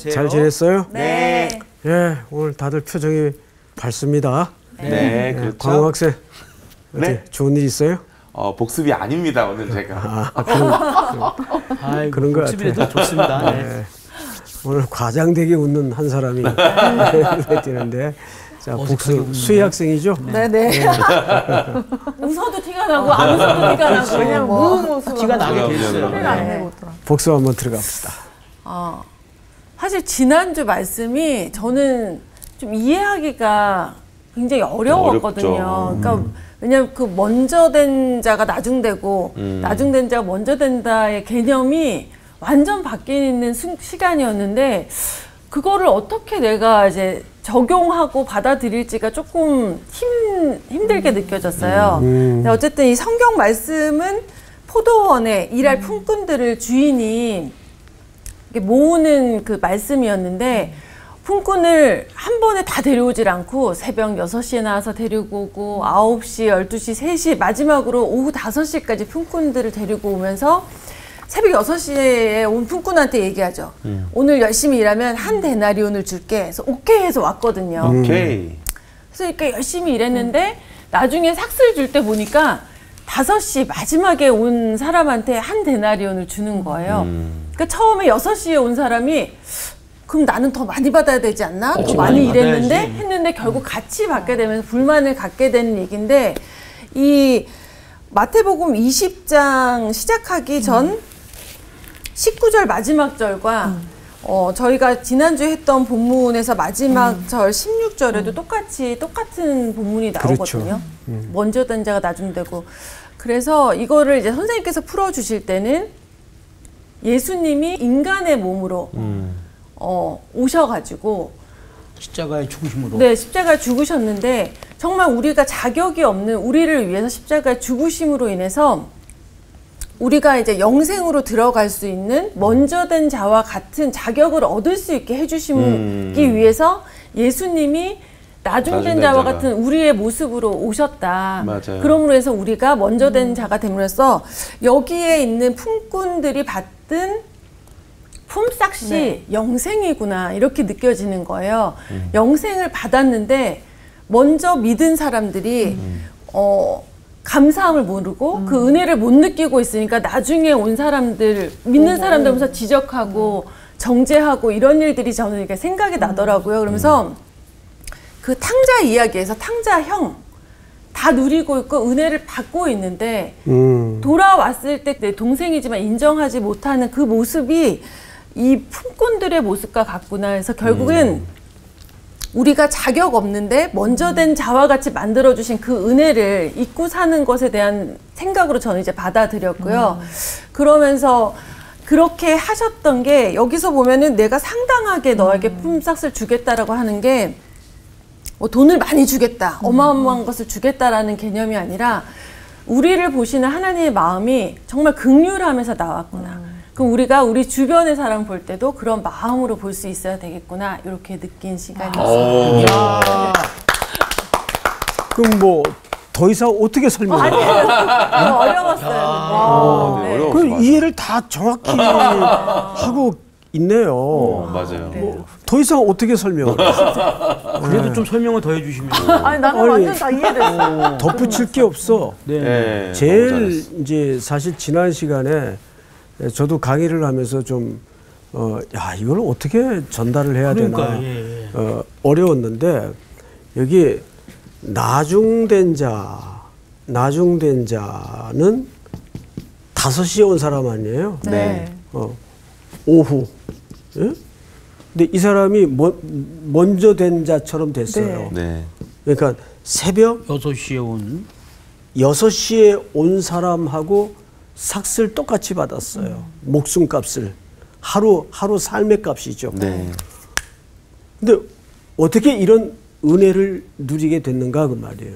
안녕하세요. 잘 지냈어요? 네. 예, 오늘 다들 표정이 밝습니다. 네, 그렇죠. 광우 학생, 네. 좋은 일 있어요? 복습이 아닙니다, 오늘 제가. 그런 거 복습이라도 좋습니다. 네. 네. 오늘 과장되게 웃는 한 사람이 뛰는데, 자, 복습 수희 학생이죠? 네네. 웃어도 티가 나고 안 웃어도 티가 나고 그냥 무음우스 티가 나게 됐어요. 네. 복습 한번 들어갑시다. 사실 지난주 말씀이 저는 좀 이해하기가 굉장히 어려웠거든요. 그러니까 왜냐하면 그 먼저 된 자가 나중되고 나중된 자가 먼저 된다의 개념이 완전 바뀌는 시간이었는데 그거를 어떻게 내가 이제 적용하고 받아들일지가 조금 힘들게 느껴졌어요. 근데 어쨌든 이 성경 말씀은 포도원에 일할 품꾼들을 주인이 모으는 그 말씀이었는데 품꾼을 한 번에 다 데려오질 않고 새벽 6시에 나와서 데리고 오고 9시, 12시, 3시 마지막으로 오후 5시까지 품꾼들을 데리고 오면서 새벽 6시에 온 품꾼한테 얘기하죠. 오늘 열심히 일하면 한 데나리온을 줄게. 그래서 오케이 해서 왔거든요. 오케이. 그래서 이렇게 열심히 일했는데 나중에 삭스를 줄 때 보니까 5시 마지막에 온 사람한테 한 데나리온을 주는 거예요. 그러니까 처음에 6시에 온 사람이 그럼 나는 더 많이 받아야 되지 않나? 더 많이 일했는데 했는데 결국 같이 받게 되면서 불만을 갖게 되는 얘기인데 이 마태복음 20장 시작하기 전 19절 마지막 절과 저희가 지난주에 했던 본문에서 마지막 절 16절에도 똑같은 본문이 나오거든요. 그렇죠. 먼저 된 자가 나중되고. 그래서 이거를 이제 선생님께서 풀어주실 때는 예수님이 인간의 몸으로 오셔가지고 십자가의 죽으심으로. 네, 십자가에 죽으셨는데 정말 우리가 자격이 없는 우리를 위해서 십자가에 죽으심으로 인해서 우리가 이제 영생으로 들어갈 수 있는 먼저 된 자와 같은 자격을 얻을 수 있게 해주시기 위해서 예수님이 나중된 자와 같은 우리의 모습으로 오셨다. 맞아요. 그러므로 해서 우리가 먼저 된 자가 됨으로써 여기에 있는 품꾼들이 받은 품삯이 영생이구나 이렇게 느껴지는 거예요. 영생을 받았는데 먼저 믿은 사람들이 감사함을 모르고 그 은혜를 못 느끼고 있으니까 나중에 온 사람들 믿는 사람들 보면서 지적하고 정죄하고 이런 일들이 저는 이렇게 생각이 나더라고요. 그러면서 그 탕자 이야기에서 탕자 형 다 누리고 있고 은혜를 받고 있는데 돌아왔을 때 내 동생이지만 인정하지 못하는 그 모습이 이 품꾼들의 모습과 같구나 해서 결국은 우리가 자격 없는데 먼저 된 자와 같이 만들어주신 그 은혜를 잊고 사는 것에 대한 생각으로 저는 이제 받아들였고요. 그러면서 그렇게 하셨던 게 여기서 보면은 내가 상당하게 너에게 품삯을 주겠다라고 하는 게 뭐 돈을 많이 주겠다, 어마어마한 것을 주겠다라는 개념이 아니라 우리를 보시는 하나님의 마음이 정말 긍휼하면서 나왔구나. 그럼 우리가 우리 주변의 사람 볼 때도 그런 마음으로 볼 수 있어야 되겠구나 이렇게 느낀 시간이었습니다. 그럼 뭐 더 이상 어떻게 설명해요? 너무 어려웠어요. 네, 네. 어려웠어, 그 맞아. 이해를 다 정확히 하고 있네요. 맞아요. 더 이상 어떻게 설명을 해요? 그래도 좀 설명을 더 해주시면. 아니 나는 완전 다 이해됐어. 덧붙일 게 없어. 네. 네, 제일 너무 잘했어. 이제 사실 지난 시간에 저도 강의를 하면서 좀 이걸 어떻게 전달을 해야 되나 어려웠는데 여기 나중된 자는 5시에 온 사람 아니에요? 네. 오후. 예? 근데 이 사람이 먼저 된 자처럼 됐어요. 네. 그러니까 새벽 6시에 온. 6시에 온 사람하고 삭스를 똑같이 받았어요. 목숨값을. 하루 삶의 값이죠. 네. 근데 어떻게 이런 은혜를 누리게 됐는가 그 말이에요.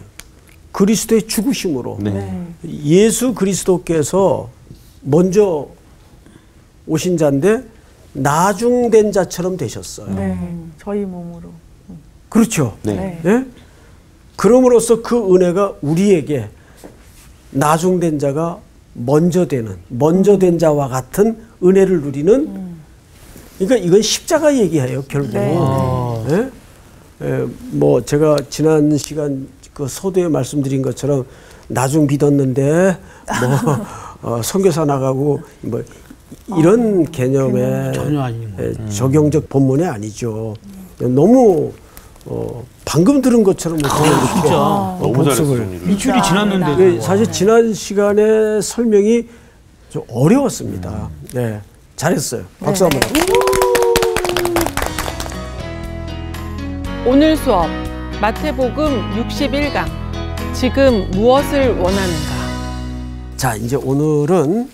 그리스도의 죽으심으로. 네. 예수 그리스도께서 먼저 오신 자인데 나중된 자처럼 되셨어요. 네, 저희 몸으로. 그렇죠. 네. 예? 그럼으로써 그 은혜가 우리에게 나중된 자가 먼저 된 자와 같은 은혜를 누리는 그러니까 이건 십자가 얘기예요, 결국. 네. 예? 뭐 제가 지난 시간 그 서두에 말씀드린 것처럼 나중 믿었는데 뭐 선교사 나가고 뭐 이런 개념의 전혀 아닌 거예요. 적용적 본문이 아니죠. 너무 방금 들은 것처럼 진짜. 너무 잘했어요. 일주일이 지났는데. 네, 사실 지난 시간에 설명이 좀 어려웠습니다. 네, 잘했어요. 박수 한번. 오늘 수업 마태복음 61강 지금 무엇을 원하는가? 자, 이제 오늘은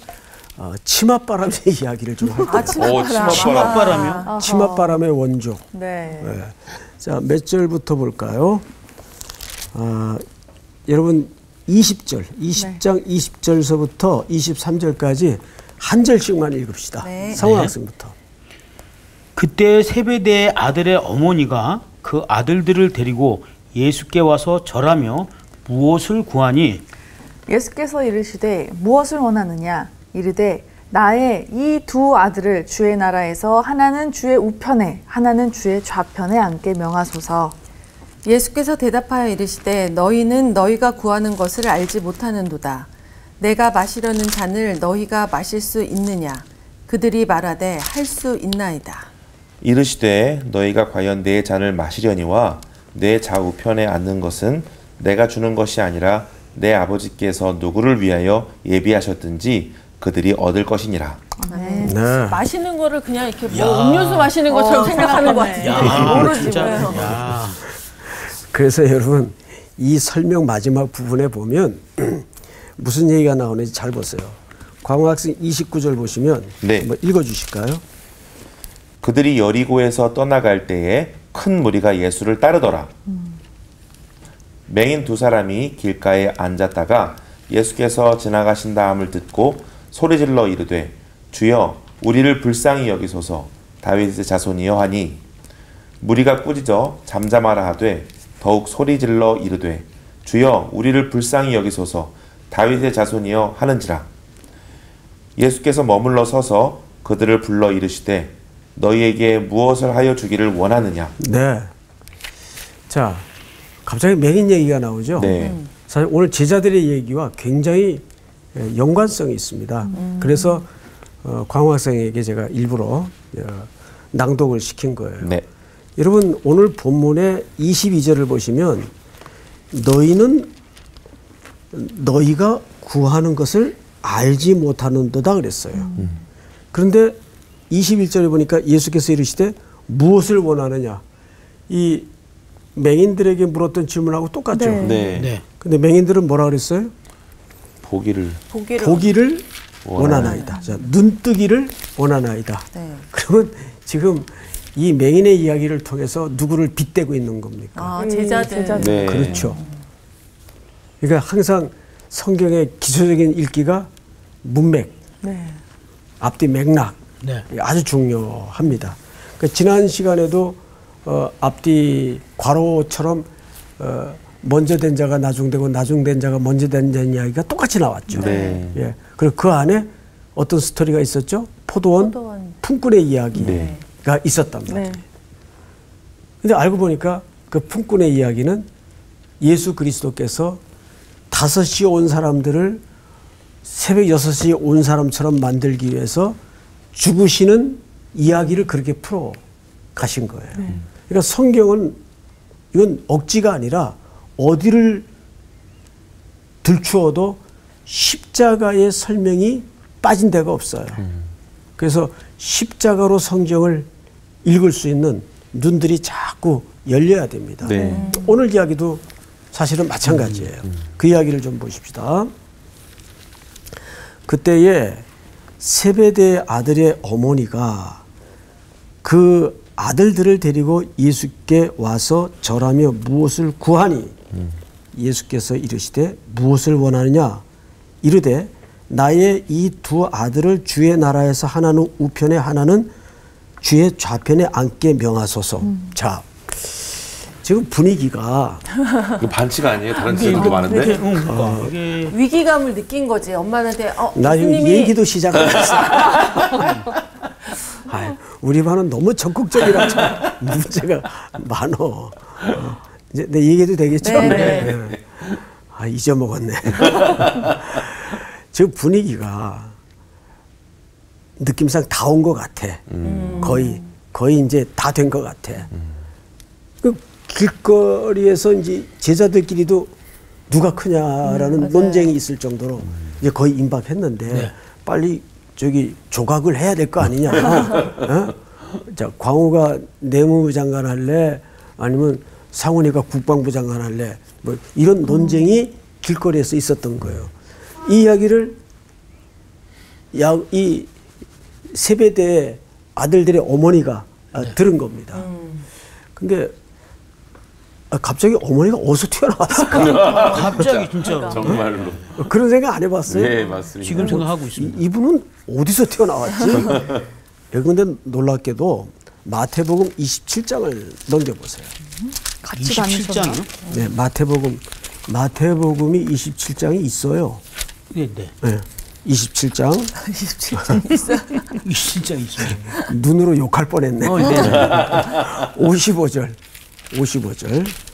치맛바람의 이야기를 좀 할게요. 치맛바람. 치맛바람이요? 치맛바람의 원조. 네. 네. 자, 몇 절부터 볼까요? 여러분 20장 20절서부터 23절까지 한 절씩만 읽읍시다. 네. 성원 학생부터. 그때 세베대의 아들의 어머니가 그 아들들을 데리고 예수께 와서 절하며 무엇을 구하니 예수께서 이르시되 무엇을 원하느냐 이르되 나의 이 두 아들을 주의 나라에서 하나는 주의 우편에 하나는 주의 좌편에 앉게 명하소서. 예수께서 대답하여 이르시되 너희는 너희가 구하는 것을 알지 못하는도다. 내가 마시려는 잔을 너희가 마실 수 있느냐? 그들이 말하되 할 수 있나이다. 이르시되 너희가 과연 내 잔을 마시려니와 내 좌우편에 앉는 것은 내가 주는 것이 아니라 내 아버지께서 누구를 위하여 예비하셨든지 그들이 얻을 것이니라. 네. 네. 마시는 거를 그냥 이렇게 뭐 음료수 마시는 것처럼 생각하는 것 같아요. 야, 모르지 진짜. 뭐예요. 야. 그래서 여러분 이 설명 마지막 부분에 보면 무슨 얘기가 나오는지 잘 보세요. 광학생 29절 보시면 네. 한번 읽어주실까요? 그들이 여리고에서 떠나갈 때에 큰 무리가 예수를 따르더라. 맹인 두 사람이 길가에 앉았다가 예수께서 지나가신다함을 듣고 소리질러 이르되 주여 우리를 불쌍히 여기소서 다윗의 자손이여 하니 무리가 꾸짖어 잠잠하라 하되 더욱 소리질러 이르되 주여 우리를 불쌍히 여기소서 다윗의 자손이여 하는지라. 예수께서 머물러 서서 그들을 불러 이르시되 너희에게 무엇을 하여 주기를 원하느냐. 네. 자, 갑자기 맹인 얘기가 나오죠. 네. 사실 오늘 제자들의 얘기와 굉장히 연관성이 있습니다. 그래서 광학생에게 제가 일부러 낭독을 시킨 거예요. 네. 여러분 오늘 본문의 22절을 보시면 너희는 너희가 구하는 것을 알지 못하는도다 그랬어요. 그런데 21절에 보니까 예수께서 이르시되 무엇을 원하느냐. 이 맹인들에게 물었던 질문하고 똑같죠. 네. 네. 근데 맹인들은 뭐라 그랬어요? 보기를 보기를 원하나이다. 자, 눈뜨기를 원하나이다. 네. 그러면 지금 이 맹인의 이야기를 통해서 누구를 빗대고 있는 겁니까? 제자들. 네. 그렇죠. 그러니까 항상 성경의 기초적인 읽기가 문맥, 네. 앞뒤 맥락 네. 아주 중요합니다. 그러니까 지난 시간에도 앞뒤 괄호처럼 먼저 된 자가 나중되고 나중된 자가 먼저 된 자 이야기가 똑같이 나왔죠. 네. 예. 그리고 그 안에 어떤 스토리가 있었죠? 포도원 품꾼의 이야기가 네. 있었단 말이에요. 네. 근데 알고 보니까 그 품꾼의 이야기는 예수 그리스도께서 5시에 온 사람들을 새벽 6시에 온 사람처럼 만들기 위해서 죽으시는 이야기를 그렇게 풀어 가신 거예요. 그러니까 성경은 이건 억지가 아니라 어디를 들추어도 십자가의 설명이 빠진 데가 없어요. 그래서 십자가로 성경을 읽을 수 있는 눈들이 자꾸 열려야 됩니다. 네. 오늘 이야기도 사실은 마찬가지예요. 그 이야기를 좀 보십시다. 그때에 세베대의 아들의 어머니가 그 아들들을 데리고 예수께 와서 절하며 무엇을 구하니 예수께서 이르시되 무엇을 원하느냐 이르되 나의 이 두 아들을 주의 나라에서 하나는 우편에 하나는 주의 좌편에 앉게 명하소서. 자, 지금 분위기가 이거 반칙 아니에요? 다른 친구도 많은데? 그러니까 이게 위기감을 느낀 거지. 엄마한테 나 지금 예수님이 얘기도 시작 안 했어. 우리 반은 너무 적극적이라 참 문제가 많어. 이제 내 얘기해도 되겠죠? 네. 잊어먹었네. 저 분위기가 느낌상 다 온 것 같아. 거의 이제 다 된 것 같아. 그 길거리에서 이제 제자들끼리도 누가 크냐라는 논쟁이 있을 정도로 이제 거의 임박했는데 네. 빨리 저기 조각을 해야 될 거 아니냐. 어? 자, 광우가 내무부 장관 할래? 아니면 상훈이가 국방부 장관 할래? 뭐 이런 논쟁이 길거리에서 있었던 거예요. 이 이야기를 이 세배대 아들들의 어머니가 들은 겁니다. 근데 갑자기 어머니가 어디서 튀어나왔을까? 갑자기 진짜로. 정말로. 그런 생각 안 해봤어요? 네, 맞습니다. 지금 생각하고 있습니다. 이분은 어디서 튀어나왔지? 여기 근데 놀랍게도 마태복음 27장을 넘겨보세요. 같이 다니셨나? 27장이요? 네, 마태복음이 27장이 있어요. 네, 네. 네, 27장 27장 있어요. 27장 있습니다. 눈으로 욕할 뻔했네. 네. 55절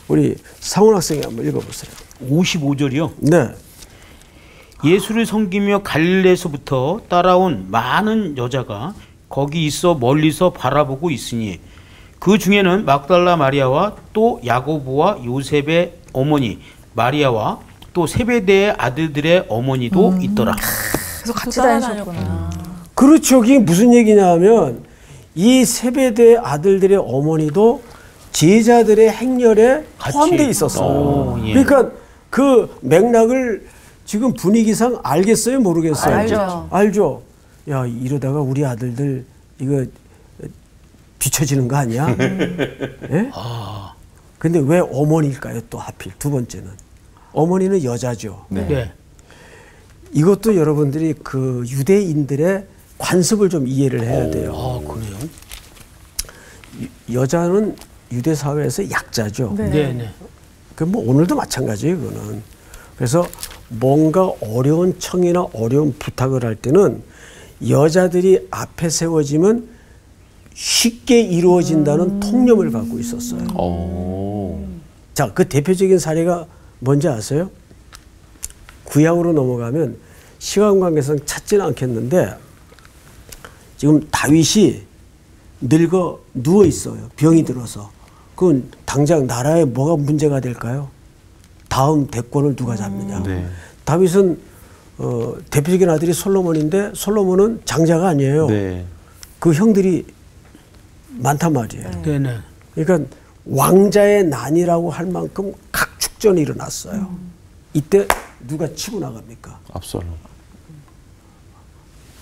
우리 상훈 학생이 한번 읽어보세요. 55절이요. 네. 예수를 섬기며 갈릴레에서부터 따라온 많은 여자가 거기 있어 멀리서 바라보고 있으니 그 중에는 막달라 마리아와 또 야고보와 요셉의 어머니 마리아와 또 세베대의 아들들의 어머니도 있더라. 그래서 같이 따라다녔구나. 다니셨구나. 그렇죠. 이게 무슨 얘기냐 하면 이 세베대 아들들의 어머니도 제자들의 행렬에 같이. 포함되어 있었어요. 오, 예. 그러니까 그 맥락을 지금 분위기상 알겠어요? 모르겠어요? 알죠. 알죠. 야, 이러다가 우리 아들들 이거 뒤처지는 거 아니야? 예? 근데 왜 어머니일까요? 또 하필 두 번째는. 어머니는 여자죠. 네. 이것도 여러분들이 그 유대인들의 관습을 좀 이해를 해야 돼요. 아, 그래요? 여자는 유대 사회에서 약자죠. 네. 네, 네. 그 뭐 오늘도 마찬가지예요, 그거는. 그래서 뭔가 어려운 청이나 어려운 부탁을 할 때는 여자들이 앞에 세워지면 쉽게 이루어진다는 통념을 갖고 있었어요. 자, 그 대표적인 사례가 뭔지 아세요? 구약으로 넘어가면 시간 관계상 찾지는 않겠는데 지금 다윗이 늙어 누워 있어요. 병이 들어서. 그건 당장 나라에 뭐가 문제가 될까요? 다음 대권을 누가 잡느냐. 네. 다윗은 대표적인 아들이 솔로몬인데 솔로몬은 장자가 아니에요. 네. 그 형들이 많단 말이에요. 네, 네. 그러니까 왕자의 난이라고 할 만큼 각축전이 일어났어요. 이때 누가 치고 나갑니까? 압살롬.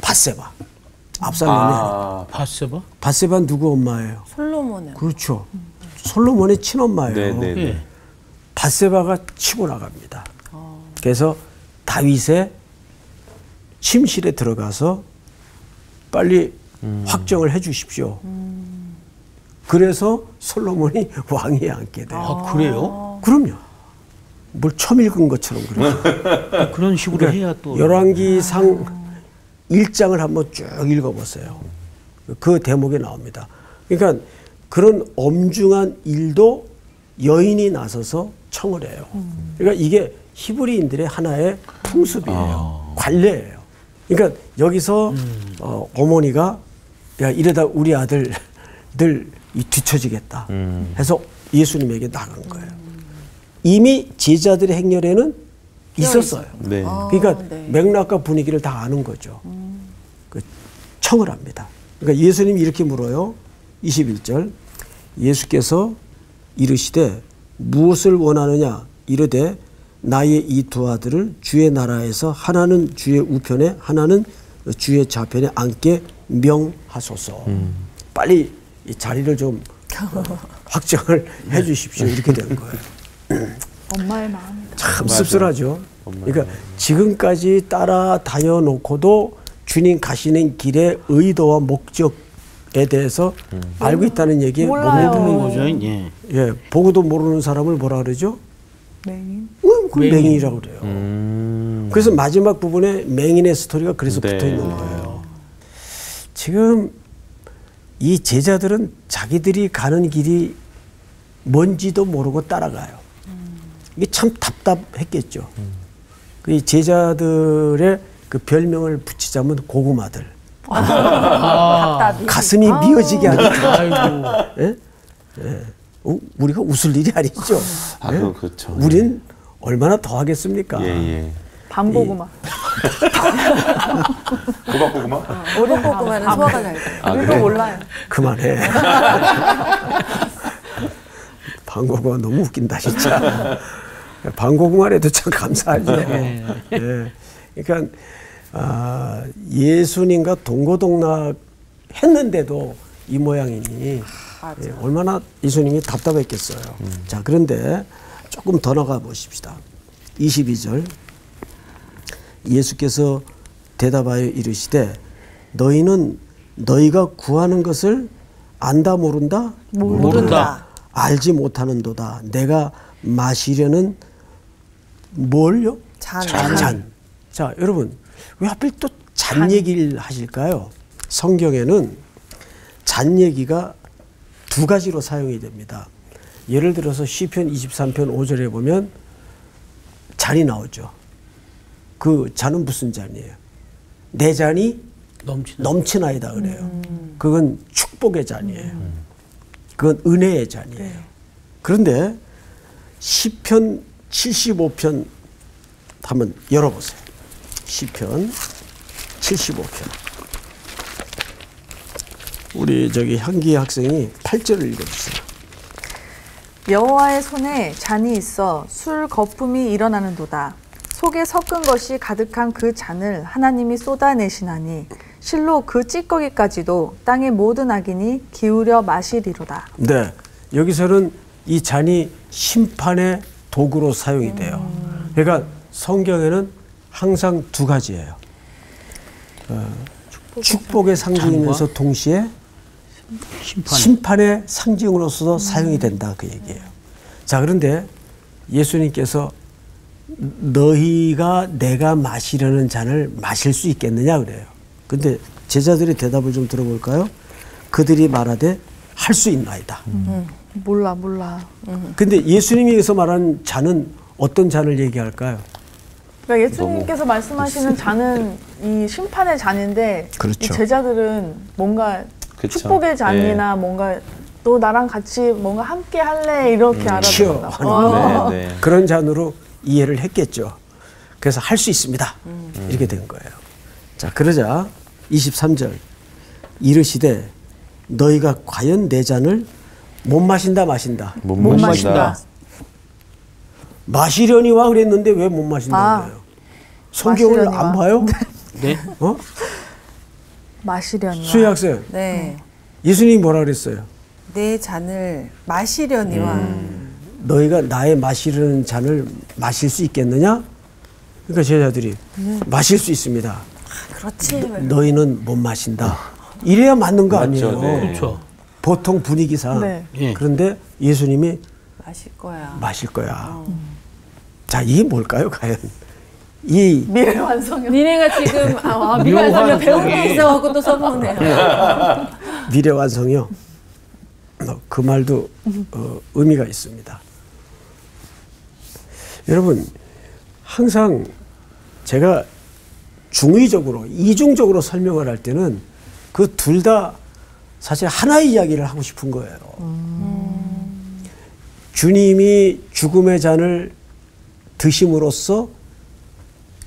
밧세바. 압살롬이 아니에요. 바세바? 밧세바는 누구 엄마예요? 솔로몬은 그렇죠. 솔로몬의 친엄마예요. 네, 네, 네. 예. 밧세바가 치고 나갑니다. 그래서 다윗의 침실에 들어가서 빨리 확정을 해 주십시오. 그래서 솔로몬이 왕위에 앉게 돼요. 아, 그래요? 그럼요. 뭘 처음 읽은 것처럼 그래요. 그런 식으로 해야 또. 열왕기상 1장을 한번 쭉 읽어보세요. 그 대목에 나옵니다. 그러니까 그런 엄중한 일도 여인이 나서서 청을 해요. 그러니까 이게 히브리인들의 하나의 풍습이에요. 관례예요. 그러니까 여기서 어머니가 야 이러다 우리 아들들 뒤처지겠다 해서 예수님에게 나간 거예요. 이미 제자들의 행렬에는 있었어요. 네. 그러니까 네. 맥락과 분위기를 다 아는 거죠. 그 청을 합니다. 그러니까 예수님이 이렇게 물어요. 21절 예수께서 이르시되 무엇을 원하느냐 이르되 나의 이 두 아들을 주의 나라에서 하나는 주의 우편에 하나는 주의 좌편에 앉게 명하소서. 빨리 이 자리를 좀 확정을 해 주십시오. 이렇게 되는 거예요. 엄마의 마음이다. 참 씁쓸하죠. 그러니까 지금까지 따라다녀 놓고도 주님 가시는 길의 의도와 목적에 대해서 알고 있다는 얘기에 몰라요. 그런 몸을 거죠. 예. 예, 보고도 모르는 사람을 뭐라 그러죠? 맹인. 그건 맹인. 맹인이라고 그래요. 그래서 마지막 부분에 맹인의 스토리가 그래서 네. 붙어 있는 거예요. 지금 이 제자들은 자기들이 가는 길이 뭔지도 모르고 따라가요. 이게 참 답답했겠죠. 그 제자들의 그 별명을 붙이자면 고구마들. 답답이. 가슴이 미어지게 하는. 아이고. 예? 예. 우리가 웃을 일이 아니죠. 아, 예? 그렇죠. 우린 얼마나 더 하겠습니까? 예, 예. 밤고구마. 호박고구마? 오른 고구마는 소화가 잘 돼. 우리도 몰라요. 그만해. 방고구마 너무 웃긴다 진짜. 방고구마라도 참 감사하지. 예. 그러니까 예수님과 동고동락 했는데도 이 모양이니 예, 얼마나 예수님이 답답했겠어요. 자, 그런데 조금 더 나가 보십시다. 22절 예수께서 대답하여 이르시되 너희는 너희가 구하는 것을 안다 모른다? 모른다. 알지 못하는도다. 내가 마시려는 뭘요? 잔. 자, 여러분 왜 하필 또 잔 얘기를 하실까요? 성경에는 잔 얘기가 두 가지로 사용이 됩니다. 예를 들어서 시편 23편 5절에 보면 잔이 나오죠. 그 잔은 무슨 잔이에요? 내 잔이 넘치나이다 그래요. 그건 축복의 잔이에요. 그건 은혜의 잔이에요. 그런데 시편 75편 한번 열어보세요. 시편 75편. 우리 저기 향기 학생이 8절을 읽어주세요. 여호와의 손에 잔이 있어 술 거품이 일어나는도다. 속에 섞은 것이 가득한 그 잔을 하나님이 쏟아내시나니 실로 그 찌꺼기까지도 땅의 모든 악인이 기울여 마시리로다. 네, 여기서는 이 잔이 심판의 도구로 사용이 돼요. 그러니까 성경에는 항상 두 가지예요. 축복의 상징이면서 동시에 심판의 상징으로서도 사용이 된다 그 얘기예요. 자, 그런데 예수님께서 너희가 내가 마시려는 잔을 마실 수 있겠느냐 그래요. 근데 제자들의 대답을 좀 들어볼까요? 그들이 말하되 할 수 있나이다. 몰라. 근데 예수님이 여기서 말하는 잔은 어떤 잔을 얘기할까요? 그러니까 예수님께서 말씀하시는 잔은 이 심판의 잔인데 그렇죠. 이 제자들은 뭔가 그쵸. 축복의 잔이나 뭔가 또 나랑 같이 뭔가 함께 할래 이렇게 알아듣는다. 네, 네. 그런 잔으로 이해를 했겠죠. 그래서 할 수 있습니다. 이렇게 된 거예요. 자, 그러자 23절 이르시되 너희가 과연 내 잔을 못 마신다 마신다. 못 마신다. 마시려니와 그랬는데 왜 못 마신다는 거예요? 성경을 마시려니와. 안 봐요? 네. 어? 마시려니와. 수혜 학생, 네. 예수님이 뭐라 그랬어요? 내 잔을 마시려니와. 너희가 나의 마시려는 잔을 마실 수 있겠느냐? 그러니까 제자들이 마실 수 있습니다. 그렇지. 너희는 못 마신다. 이래야 맞는 거 맞죠, 아니에요? 네. 그렇죠. 보통 분위기상. 네. 예. 그런데 예수님이 마실 거야. 마실 거야. 자, 이게 뭘까요, 과연? 이 미래 완성형. 니네가 지금 미관상을 배운 게 있어 하고 또 써먹네요. 미래 완성이요. 그 말도 의미가 있습니다. 여러분, 항상 제가 중의적으로, 이중적으로 설명을 할 때는 그 둘 다 사실 하나의 이야기를 하고 싶은 거예요. 주님이 죽음의 잔을 드심으로써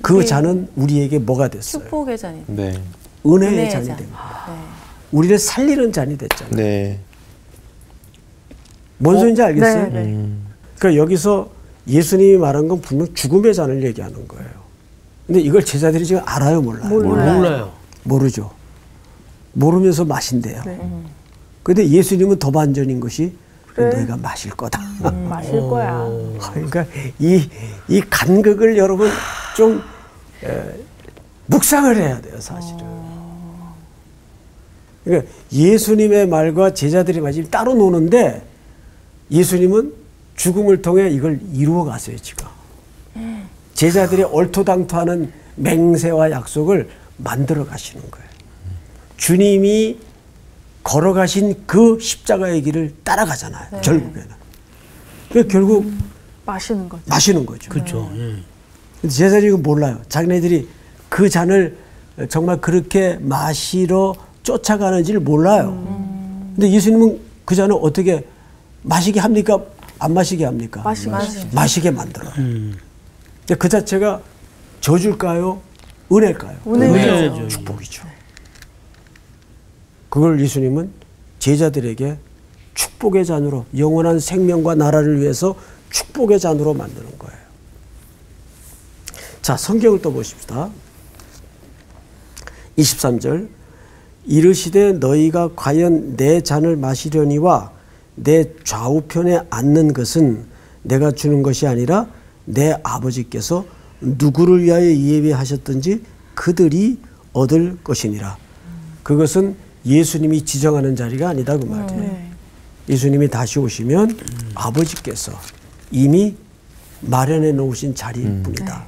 그 잔은 우리에게 뭐가 됐어요? 축복의 잔이. 네. 은혜의 잔이 잔. 됩니다. 네. 우리를 살리는 잔이 됐잖아요. 네. 뭔 소리인지 알겠어요? 네. 그러니까 여기서 예수님이 말한 건 분명 죽음의 잔을 얘기하는 거예요. 근데 이걸 제자들이 지금 알아요, 몰라요? 몰라요. 모르죠. 모르면서 마신대요. 네. 근데 예수님은 더 반전인 것이 그래. 너희가 마실 거다. 마실 거야. 그러니까 이 간극을 여러분 좀 묵상을 해야 돼요, 사실은. 그러니까 예수님의 말과 제자들의 말이 따로 노는데 예수님은 죽음을 통해 이걸 이루어 가세요, 지금. 제자들이 얼토당토하는 맹세와 약속을 만들어 가시는 거예요. 주님이 걸어가신 그 십자가의 길을 따라가잖아요. 네. 결국에는. 그러니까 결국 마시는 거죠. 마시는 거죠. 그렇죠. 예. 근데 제자들이 이거 몰라요. 자기네들이 그 잔을 정말 그렇게 마시러 쫓아가는지를 몰라요. 근데 예수님은 그 잔을 어떻게 마시게 합니까? 안 마시게 합니까? 마시게 만들어요. 근데 그 자체가 저줄까요? 은혜일까요? 은혜죠. 축복이죠. 그걸 예수님은 제자들에게 축복의 잔으로 영원한 생명과 나라를 위해서 축복의 잔으로 만드는 거예요. 자, 성경을 또 보십시다. 23절 이르시되 너희가 과연 내 잔을 마시려니와 내 좌우편에 앉는 것은 내가 주는 것이 아니라 내 아버지께서 누구를 위하여 예비하셨든지 그들이 얻을 것이니라. 그것은 예수님이 지정하는 자리가 아니다 그 말이에요. 네. 예수님이 다시 오시면 아버지께서 이미 마련해 놓으신 자리일 뿐이다.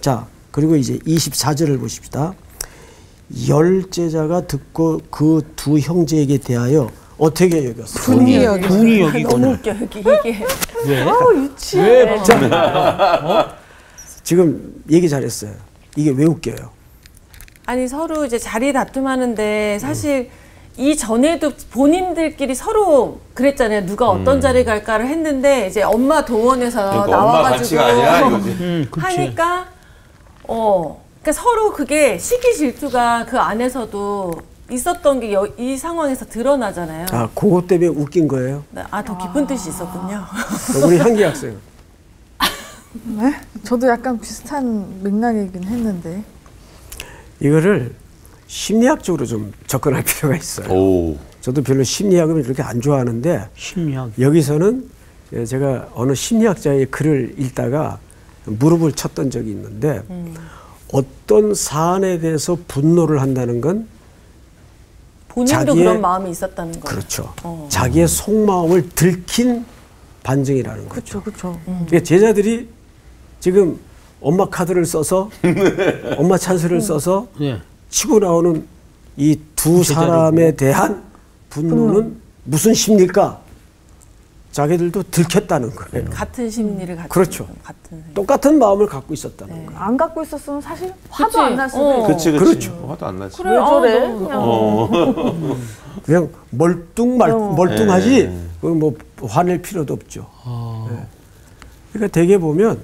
자, 그리고 이제 24절을 보십시다. 열 제자가 듣고 그 두 형제에게 대하여 어떻게 여겼어요? 분이 여기. 분이 여기 너무 웃겨 여기 이게. 왜? 유치해. 지금 얘기 잘했어요. 이게 왜 웃겨요? 아니 서로 이제 자리 다툼하는데 사실 이 전에도 본인들끼리 서로 그랬잖아요. 누가 어떤 자리 갈까를 했는데 이제 엄마 동원해서 그러니까 엄마 나와가지고 가치가 아니야 이거지. 하니까 그러니까 서로 그게 시기 질투가 그 안에서도 있었던 게 이 상황에서 드러나잖아요. 아, 그것 때문에 웃긴 거예요. 더 깊은 뜻이 있었군요. 우리 향기 학생. 네? 저도 약간 비슷한 맥락이긴 했는데. 이거를 심리학적으로 좀 접근할 필요가 있어요. 오. 저도 별로 심리학을 그렇게 안 좋아하는데 심리학. 여기서는 제가 어느 심리학자의 글을 읽다가 무릎을 쳤던 적이 있는데 어떤 사안에 대해서 분노를 한다는 건 본인도 그런 마음이 있었다는 거예요. 그렇죠. 자기의 속마음을 들킨 반증이라는 거죠. 그렇죠. 그러니까 제자들이 지금 엄마 카드를 써서 엄마 찬스를 써서 네. 치고 나오는 이 두 사람에 대한 분노는 무슨 심리일까? 자기들도 들켰다는 거예요. 같은 심리를 가지고 그렇죠. 같은 생각. 똑같은 마음을 갖고 있었다는 거예요. 안 갖고 있었으면 사실 화도 안 날 수도 있고. 그치. 그렇죠. 화도 안 나지. 왜 저래? 그냥 멀뚱하지 뭐 화낼 필요도 없죠. 네. 그러니까 대개 보면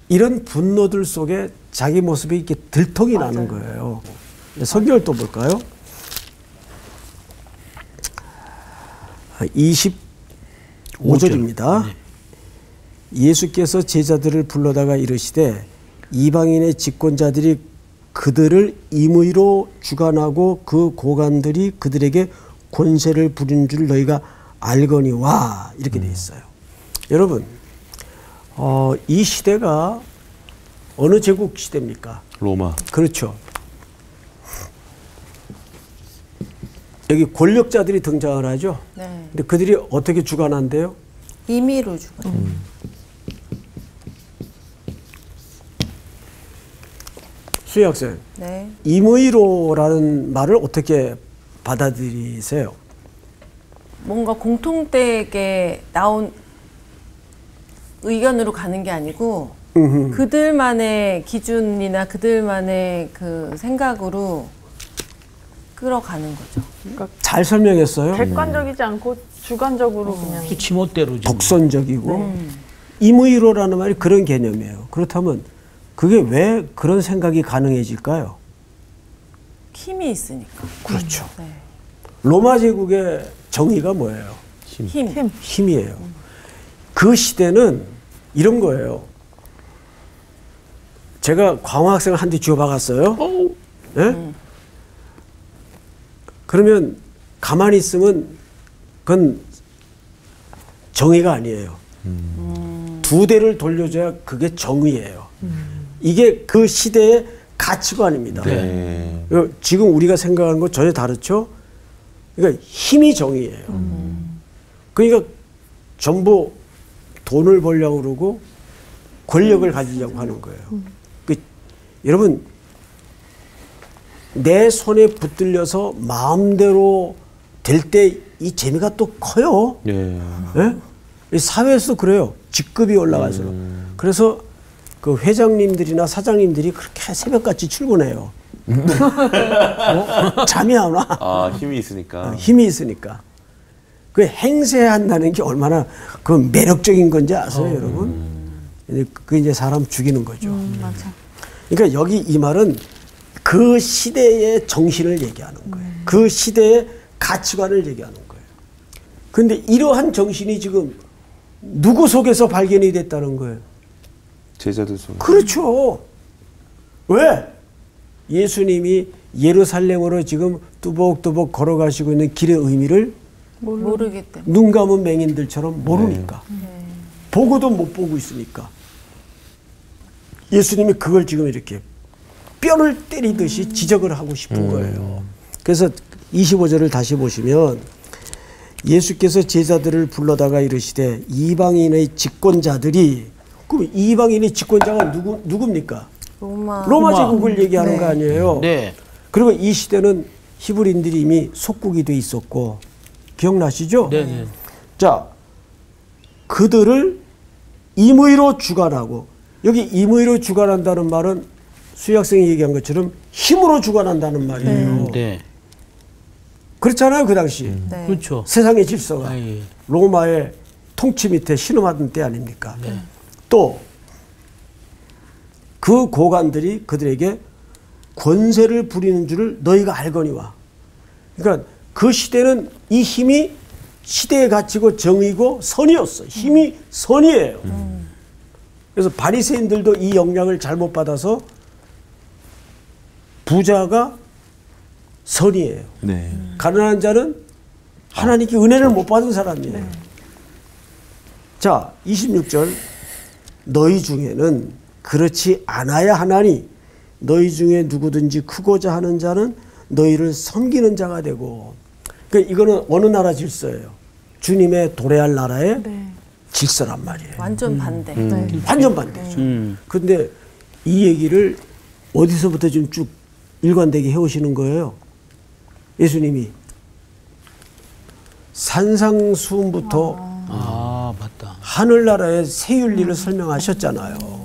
이런 분노들 속에 자기 모습이 이렇게 들통이 나는 거예요. 성경을 또 볼까요? 25절입니다. 예수께서 제자들을 불러다가 이르시되 이방인의 집권자들이 그들을 임의로 주관하고 그 고관들이 그들에게 권세를 부리는 줄 너희가 알거니와 이렇게 돼 있어요. 여러분, 이 시대가 어느 제국 시대입니까? 로마. 그렇죠. 여기 권력자들이 등장을 하죠. 네. 근데 그들이 어떻게 주관한대요? 임의로 주고. 수희 학생, 네. 임의로라는 말을 어떻게 받아들이세요? 뭔가 공통되게 나온 의견으로 가는 게 아니고 그들만의 기준이나 그들만의 그 생각으로 끌어가는 거죠. 잘 설명했어요. 객관적이지 않고 주관적으로 그냥. 또 지멋대로 좀. 독선적이고 임의로라는 말이 그런 개념이에요. 그렇다면 그게 왜 그런 생각이 가능해질까요? 힘이 있으니까. 그렇죠. 네. 로마 제국의 정의가 뭐예요? 힘. 힘이에요. 그 시대는 이런 거예요. 제가 광화학생을 한 대 쥐어박았어요. 네? 그러면 가만히 있으면 그건 정의가 아니에요. 두 대를 돌려줘야 그게 정의예요. 이게 그 시대의 가치관입니다. 네. 지금 우리가 생각하는 거 전혀 다르죠? 그러니까 힘이 정의예요. 그러니까 전부 돈을 벌려고 그러고 권력을 가지려고 하는 거예요. 여러분, 내 손에 붙들려서 마음대로 될 때 이 재미가 또 커요. 예. 예? 이 사회에서도 그래요. 직급이 올라가서. 그래서 그 회장님들이나 사장님들이 그렇게 새벽같이 출근해요. 잠이 안 와. 아, 힘이 있으니까. 힘이 있으니까. 그 행세한다는 게 얼마나 그 매력적인 건지 아세요, 여러분? 그게 이제 사람 죽이는 거죠. 맞아. 그러니까 여기 이 말은 그 시대의 정신을 얘기하는 거예요. 그 시대의 가치관을 얘기하는 거예요. 그런데 이러한 정신이 지금 누구 속에서 발견이 됐다는 거예요? 제자들 속에. 그렇죠. 왜? 예수님이 예루살렘으로 지금 뚜벅뚜벅 걸어가시고 있는 길의 의미를 모르기 때문에. 눈 감은 맹인들처럼 모르니까. 보고도 못 보고 있으니까. 예수님이 그걸 지금 이렇게 뼈를 때리듯이 지적을 하고 싶은 거예요. 그래서 25절을 다시 보시면 예수께서 제자들을 불러다가 이르시되 이방인의 집권자들이, 그럼 이방인의 집권자가 누굽니까? 로마 제국을 얘기하는 거 아니에요. 네. 그리고 이 시대는 히브리인들이 이미 속국이 돼 있었고, 기억나시죠? 네. 자, 그들을 임의로 주관하고, 여기 임의로 주관한다는 말은 수학생이 얘기한 것처럼 힘으로 주관한다는 말이에요. 네. 그렇잖아요, 그 당시. 네. 그렇죠. 세상의 질서가 아, 예. 로마의 통치 밑에 신음하던 때 아닙니까? 또 그 고관들이 그들에게 권세를 부리는 줄을 너희가 알거니와. 그러니까 그 시대는 이 힘이 시대의 가치고 정의고 선이었어. 힘이 선이에요. 그래서 바리새인들도 이 영향을 잘못 받아서 부자가 선이에요. 네. 가난한 자는 하나님께 은혜를 못 받은 사람이에요. 자, 26절. 너희 중에는 그렇지 않아야 하나니 너희 중에 누구든지 크고자 하는 자는 너희를 섬기는 자가 되고. 그러니까 이거는 어느 나라 질서예요? 주님의 도래할 나라의 질서란 말이에요. 완전 반대. 완전 반대죠. 그런데 이 얘기를 어디서부터 지금 쭉 일관되게 해오시는 거예요? 예수님이 산상수훈부터 아, 맞다. 하늘나라의 새 윤리를 설명하셨잖아요.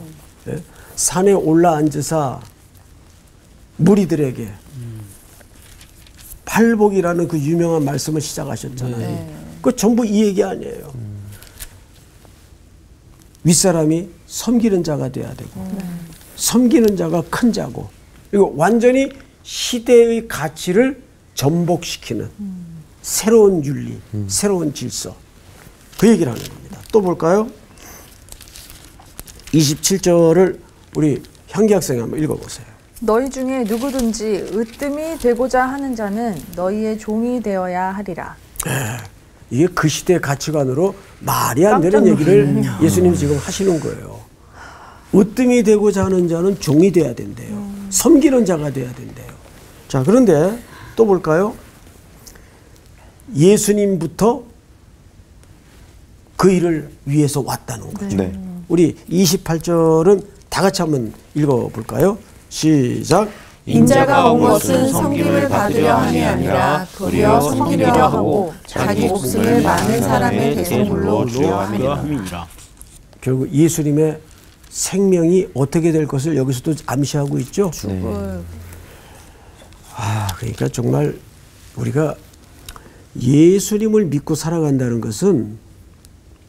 예? 산에 올라앉으사 무리들에게 팔복이라는 그 유명한 말씀을 시작하셨잖아요. 그 전부 이 얘기 아니에요. 윗사람이 섬기는 자가 돼야 되고 섬기는 자가 큰 자고, 그리고 완전히 시대의 가치를 전복시키는 새로운 윤리, 새로운 질서, 그 얘기를 하는 겁니다. 또 볼까요? 27절을 우리 향기 학생이 한번 읽어보세요. 너희 중에 누구든지 으뜸이 되고자 하는 자는 너희의 종이 되어야 하리라. 이게 그 시대의 가치관으로 말이 안 되는 얘기를 예수님이 지금 하시는 거예요. 으뜸이 되고자 하는 자는 종이 돼야 된대요. 섬기는 자가 돼야 된대요. 자, 그런데 또 볼까요? 예수님부터 그 일을 위해서 왔다는 거죠. 네. 우리 28절은 다 같이 한번 읽어볼까요? 시작. 인자가 온 것은 섬김을 받으려 함이 아니라 도리어 섬기려 하고 자기 목숨을 많은 사람의 대속물로 주려 함이라. 결국 예수님의 생명이 어떻게 될 것을 여기서도 암시하고 있죠. 그러니까 정말 우리가 예수님을 믿고 살아간다는 것은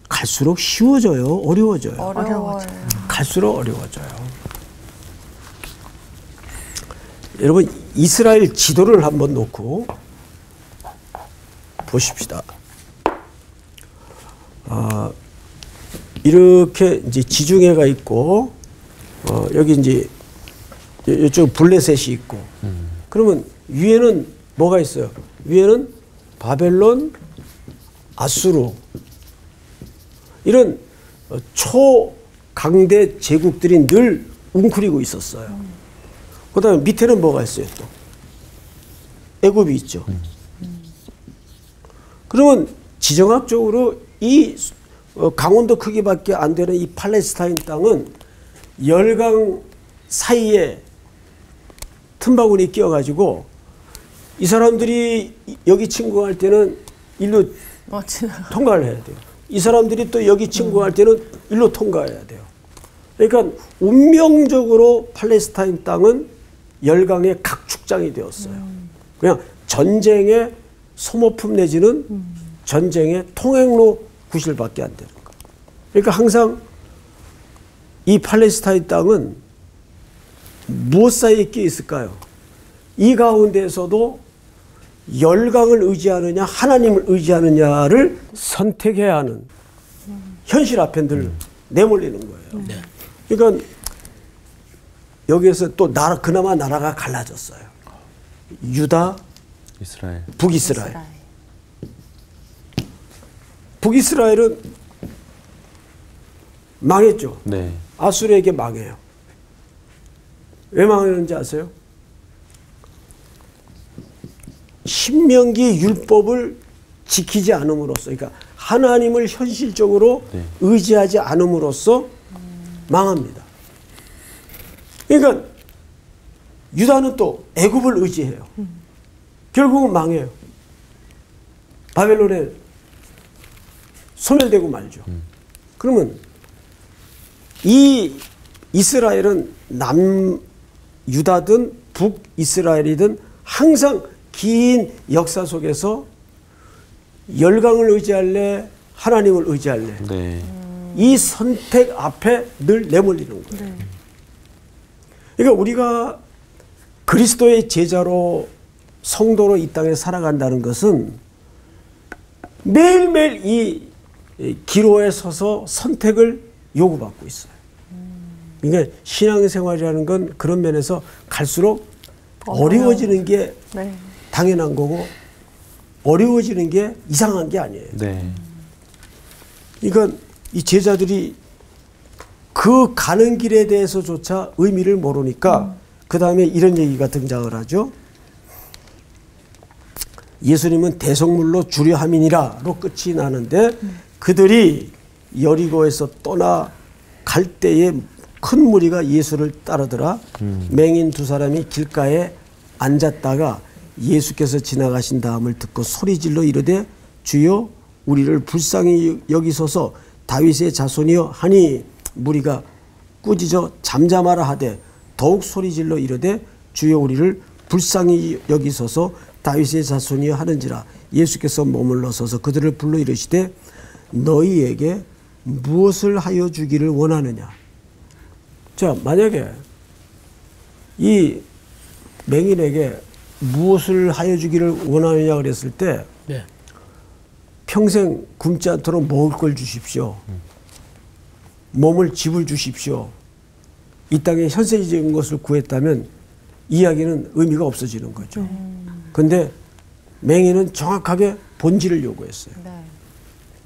갈수록 쉬워져요, 어려워져요? 어려워요. 갈수록 어려워져요. 여러분, 이스라엘 지도를 한번 놓고 보십시다. 이렇게 이제 지중해가 있고, 여기 이제 이쪽 블레셋이 있고, 그러면 위에는 뭐가 있어요? 위에는 바벨론, 아수르, 이런 초강대 제국들이 늘 웅크리고 있었어요. 그 다음에 밑에는 뭐가 있어요 또? 애굽이 있죠. 그러면 지정학적으로 이 강원도 크기밖에 안 되는 이 팔레스타인 땅은 열강 사이에 틈바구니 끼어가지고 이 사람들이 여기 침공할 때는 일로 통과를 해야 돼요. 이 사람들이 또 여기 침공할 때는 일로 통과해야 돼요. 그러니까 운명적으로 팔레스타인 땅은 열강의 각축장이 되었어요. 그냥 전쟁의 소모품 내지는 전쟁의 통행로 구실밖에 안 되는 거예요. 그러니까 항상 이 팔레스타인 땅은 무엇 사이에 끼어 있을까요? 이 가운데에서도 열강을 의지하느냐 하나님을 의지하느냐를 선택해야 하는 현실 앞에 늘 내몰리는 거예요. 그러니까 여기에서 또 그나마 나라가 갈라졌어요. 유다, 이스라엘. 북이스라엘. 북이스라엘은 망했죠. 네. 아수르에게 망해요. 왜 망했는지 아세요? 신명기 율법을 지키지 않음으로써, 그러니까 하나님을 현실적으로 의지하지 않음으로써 망합니다. 그러니까 유다는 또 애굽을 의지해요. 결국은 망해요. 바벨론에 소멸되고 말죠. 그러면 이 이스라엘은 남유다든 북이스라엘이든 항상 긴 역사 속에서 열강을 의지할래 하나님을 의지할래 네. 이 선택 앞에 늘 내몰리는 거예요. 그러니까 우리가 그리스도의 제자로 성도로 이 땅에 살아간다는 것은 매일매일 이 기로에 서서 선택을 요구받고 있어요. 그러니까 신앙생활이라는 건 그런 면에서 갈수록 어려워지는 게 당연한 거고 어려워지는 게 이상한 게 아니에요. 네. 그러니까 이 제자들이 그 가는 길에 대해서조차 의미를 모르니까 그 다음에 이런 얘기가 등장을 하죠. 예수님은 대속물로 주려 함이니라로 끝이 나는데 그들이 여리고에서 떠나 갈 때에 큰 무리가 예수를 따르더라. 맹인 두 사람이 길가에 앉았다가 예수께서 지나가신 다음을 듣고 소리질러 이르되 주여 우리를 불쌍히 여기소서 다윗의 자손이여 하니 무리가 꾸짖어 잠잠하라 하되 더욱 소리질러 이르되 주여 우리를 불쌍히 여기소서 다윗의 자손이여 하는지라. 예수께서 머물러 서서 그들을 불러 이르시되 너희에게 무엇을 하여 주기를 원하느냐. 자, 만약에 이 맹인에게 무엇을 하여 주기를 원하느냐 그랬을 때 평생 굶지 않도록 먹을 걸 주십시오. 몸을 집을 주십시오. 이 땅에 현세적인 것을 구했다면 이야기는 의미가 없어지는 거죠. 그런데 맹인은 정확하게 본질을 요구했어요.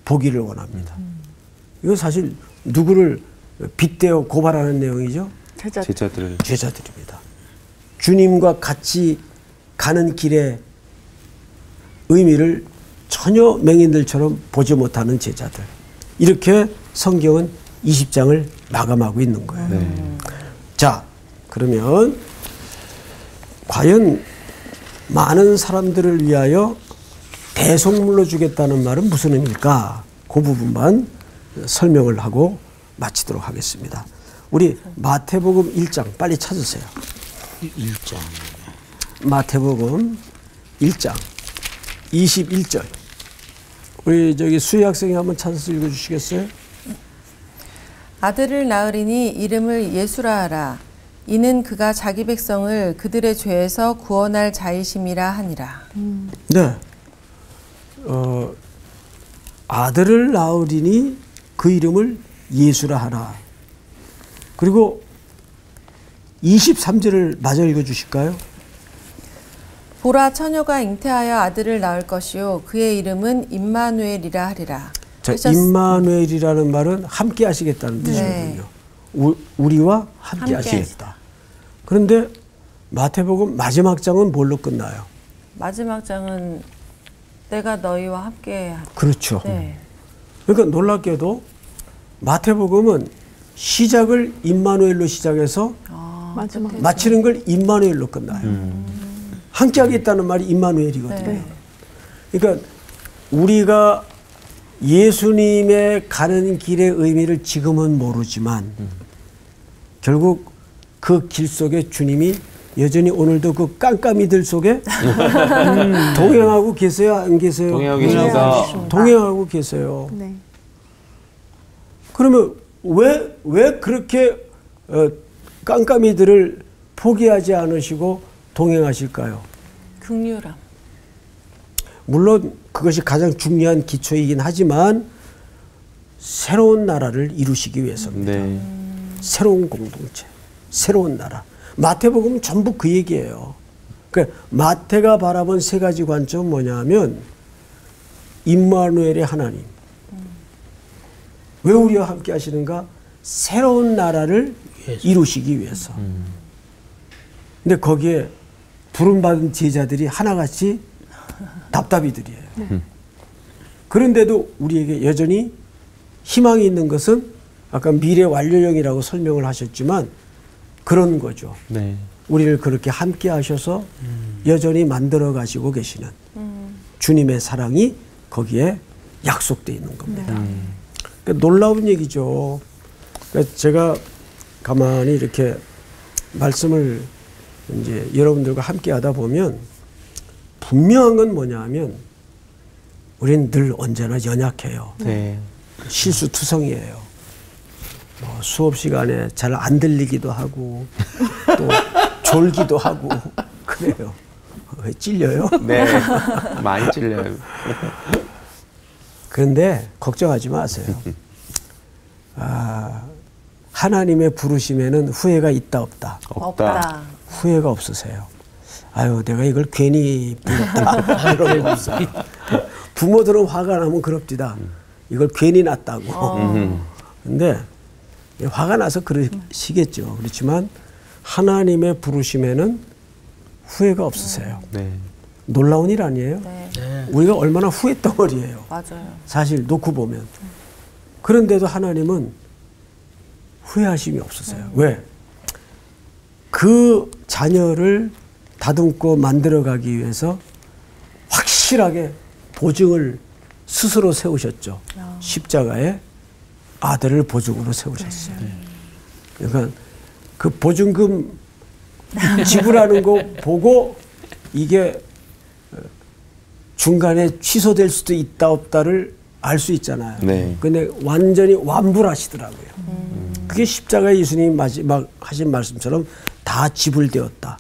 보기를 원합니다. 이건 사실 누구를 빗대어 고발하는 내용이죠? 제자들입니다. 주님과 같이 가는 길의 의미를 전혀 맹인들처럼 보지 못하는 제자들. 이렇게 성경은 20장을 마감하고 있는 거예요. 자, 그러면 과연 많은 사람들을 위하여 대속물로 주겠다는 말은 무슨 의미일까? 그 부분만 설명을 하고 마치도록 하겠습니다. 우리 마태복음 1장 빨리 찾으세요. 1장. 마태복음 1장 21절. 우리 저기 수희 학생이 한번 찾아서 읽어주시겠어요? 아들을 낳으리니 이름을 예수라 하라. 이는 그가 자기 백성을 그들의 죄에서 구원할 자이심이라 하니라. 네. 아들을 낳으리니 그 이름을 예수라 하라. 그리고 23절을 마저 읽어주실까요? 보라 처녀가 잉태하여 아들을 낳을 것이요 그의 이름은 임마누엘이라 하리라. 자, 임마누엘이라는 말은 함께 하시겠다는 뜻이거든요. 우리와 함께 하시겠다. 그런데 마태복음 마지막 장은 뭘로 끝나요? 마지막 장은 내가 너희와 함께 하리라. 그렇죠. 그러니까 놀랍게도 마태복음은 시작을 임마누엘로 시작해서 마치는 걸 임마누엘로 끝나요. 함께하겠다는 말이 임마누엘이거든요. 네. 그러니까 우리가 예수님의 가는 길의 의미를 지금은 모르지만 결국 그 길 속에 주님이 여전히 오늘도 그 깜깜이들 속에 동행하고 계세요? 안 계세요? 동행하고 계십니다. 동행하고 계세요. 네. 그러면 왜 그렇게 깜깜이들을 포기하지 않으시고 동행하실까요? 긍휼함. 물론 그것이 가장 중요한 기초이긴 하지만 새로운 나라를 이루시기 위해서입니다. 네. 새로운 공동체, 새로운 나라. 마태복음은 전부 그 얘기예요. 그러니까 마태가 바라본 세 가지 관점은 뭐냐면 임마누엘의 하나님. 왜 우리와 함께 하시는가? 새로운 나라를 이루시기 위해서. 근데 거기에 부름받은 제자들이 하나같이 답답이들이에요. 그런데도 우리에게 여전히 희망이 있는 것은 아까 미래 완료형이라고 설명을 하셨지만 그런 거죠. 네. 우리를 그렇게 함께 하셔서 여전히 만들어 가시고 계시는 주님의 사랑이 거기에 약속되어 있는 겁니다. 그러니까 놀라운 얘기죠. 그러니까 제가 가만히 이렇게 말씀을 이제 여러분들과 함께 하다 보면 분명한 건 뭐냐면 우리는 늘 언제나 연약해요. 네. 실수투성이에요. 뭐 수업 시간에 잘 안 들리기도 하고 또 졸기도 하고 그래요. 왜 찔려요? 네. 많이 찔려요. 그런데 걱정하지 마세요. 하나님의 부르심에는 후회가 있다 없다. 없다. 후회가 없으세요. 아유 내가 이걸 괜히 불렀다. 이런 거 없어요. 부모들은 화가 나면 그럽디다. 이걸 괜히 났다고. 근데 화가 나서 그러시겠죠. 그렇지만 하나님의 부르심에는 후회가 없으세요. 네. 놀라운 일 아니에요? 네. 우리가 얼마나 후회덩어리예요. 맞아요. 사실 놓고 보면. 그런데도 하나님은 후회하심이 없으세요. 왜? 그 자녀를 다듬고 만들어가기 위해서 확실하게 보증을 스스로 세우셨죠. 십자가에 아들을 보증으로 세우셨어요. 그러니까 그 보증금 지불하는 거 보고 이게 중간에 취소될 수도 있다 없다를 알 수 있잖아요. 네. 근데 완전히 완불하시더라고요. 그게 십자가에 예수님이 마지막 하신 말씀처럼 다 지불되었다.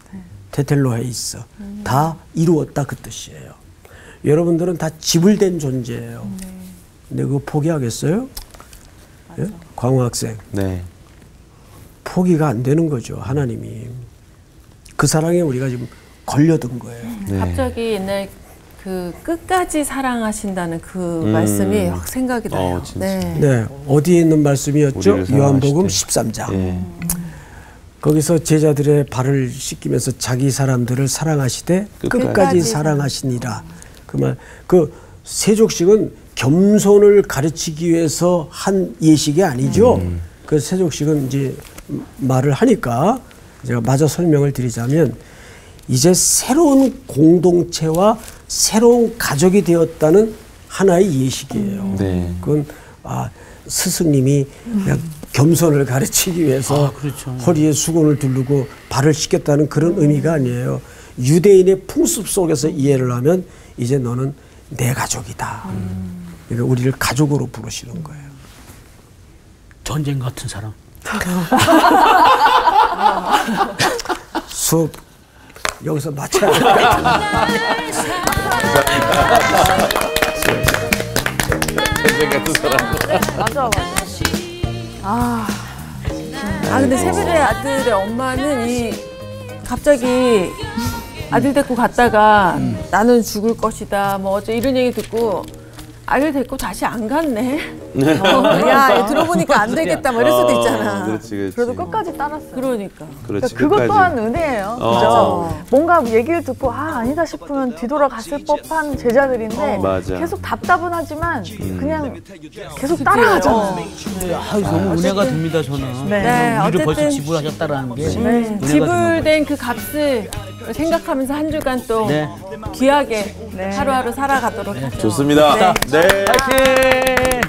테텔로에 있어. 다 이루었다 그 뜻이에요. 여러분들은 다 지불된 존재예요. 근데 그거 포기하겠어요? 예? 광호 학생. 네. 포기가 안 되는 거죠. 하나님이. 그 사랑에 우리가 지금 걸려든 거예요. 네. 갑자기 옛날 그 끝까지 사랑하신다는 그 말씀이 확 생각이 나요. 진짜. 네. 네. 어디에 있는 말씀이었죠? 우리를 요한복음 사랑하실 13장. 네. 거기서 제자들의 발을 씻기면서 자기 사람들을 사랑하시되 끝까지 끝까지 사랑하시니라. 그 말, 그 세족식은 겸손을 가르치기 위해서 한 예식이 아니죠. 그 세족식은 이제 말을 하니까 제가 마저 설명을 드리자면 이제 새로운 공동체와 새로운 가족이 되었다는 하나의 예식이에요. 네. 그건 스승님이 그냥 겸손을 가르치기 위해서 그렇죠. 허리에 수건을 두르고 발을 씻겼다는 그런 의미가 아니에요. 유대인의 풍습 속에서 이해를 하면 이제 너는 내 가족이다. 그러니까 우리를 가족으로 부르시는 거예요. 전쟁 같은 사람. 수업 여기서 마쳐야 될 것 같아요. 맞아. 근데 세벨의 아들의 엄마는 갑자기 아들 데리고 갔다가 나는 죽을 것이다 뭐 어째 이런 얘기 듣고 아이를 데리고 다시 안 갔네. 야 들어보니까 안 되겠다 뭐 이럴 수도 있잖아. 그렇지, 그렇지. 그래도 끝까지 따랐어요. 그러니까. 그렇지. 그것 끝까지. 또한 은혜예요. 그죠? 뭔가 얘기를 듣고 아니다 싶으면 뒤돌아갔을 법한 제자들인데 맞아. 계속 답답은 하지만 그냥 계속 따라가잖아. 너무 은혜가 됩니다 저는. 네. 네, 우리를 벌써 어쨌든 지불하셨다라는 게 네, 은혜가 됩니다. 지불된 그 값을 생각하면서 한 주간 또 네. 귀하게 네. 하루하루 살아가도록 하죠. 좋습니다. 네. 파이팅!